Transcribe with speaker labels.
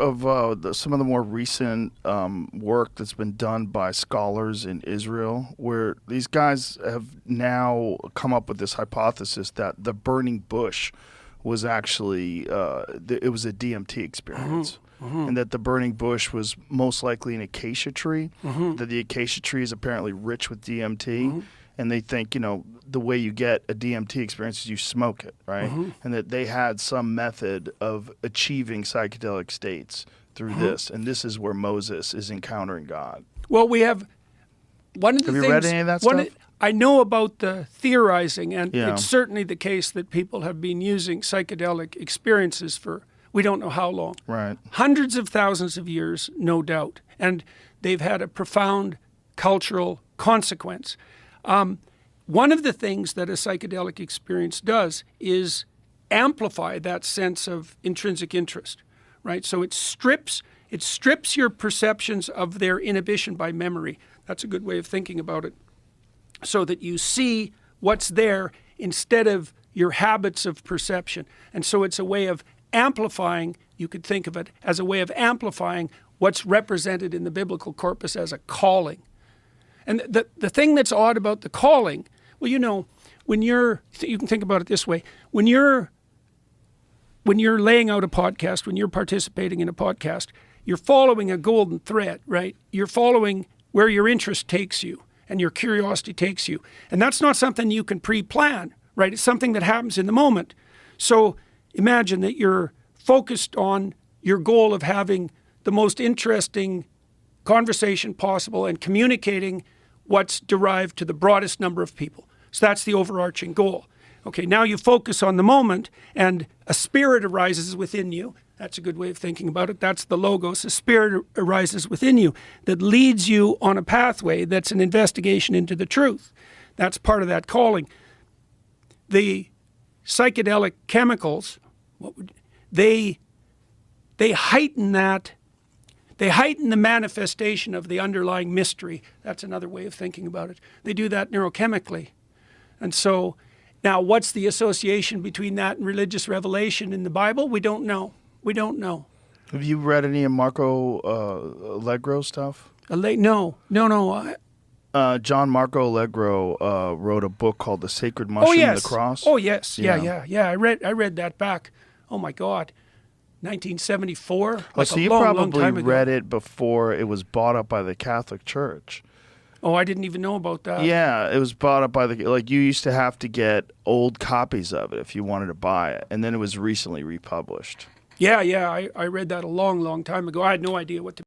Speaker 1: of some of the more recent work that's been done by scholars in Israel, where these guys have now come up with this hypothesis that the burning bush was actually it was a DMT experience. And that the burning bush was most likely an acacia tree, that the acacia tree is apparently rich with DMT, and they think, the way you get a DMT experience is you smoke it, right? And that they had some method of achieving psychedelic states through this, and this is where Moses is encountering God.
Speaker 2: Well, we have one of the
Speaker 1: Have
Speaker 2: things...
Speaker 1: you read any of that stuff?
Speaker 2: I know about the theorizing, and
Speaker 1: Yeah.
Speaker 2: it's certainly the case that people have been using psychedelic experiences for we don't know how long.
Speaker 1: Right.
Speaker 2: Hundreds of thousands of years, no doubt. And they've had a profound cultural consequence. One of the things that a psychedelic experience does is amplify that sense of intrinsic interest, right? So it strips your perceptions of their inhibition by memory. That's a good way of thinking about it. So that you see what's there instead of your habits of perception. And so it's a way of amplifying, you could think of it as a way of amplifying what's represented in the biblical corpus as a calling. And the thing that's odd about the calling, well, when you can think about it this way, when you're laying out a podcast, when you're participating in a podcast, you're following a golden thread, right? You're following where your interest takes you and your curiosity takes you. And that's not something you can pre-plan, right? It's something that happens in the moment. So imagine that you're focused on your goal of having the most interesting conversation possible and communicating what's derived to the broadest number of people. So that's the overarching goal. Okay, now you focus on the moment and a spirit arises within you. That's a good way of thinking about it. That's the logos. A spirit arises within you that leads you on a pathway that's an investigation into the truth. That's part of that calling. The psychedelic chemicals, they heighten that. They heighten the manifestation of the underlying mystery. That's another way of thinking about it. They do that neurochemically. And so now what's the association between that and religious revelation in the Bible? We don't know. We don't know.
Speaker 1: Have you read any of Marco Allegro stuff?
Speaker 2: No.
Speaker 1: John Marco Allegro wrote a book called The Sacred Mushroom and the Cross.
Speaker 2: Oh, yes. Yeah. I read that back. Oh, my God. 1974?
Speaker 1: So you probably read it before it was bought up by the Catholic Church.
Speaker 2: Oh, I didn't even know about that.
Speaker 1: Yeah, it was bought up by you used to have to get old copies of it if you wanted to buy it, and then it was recently republished.
Speaker 2: Yeah, I read that a long, long time ago. I had no idea what to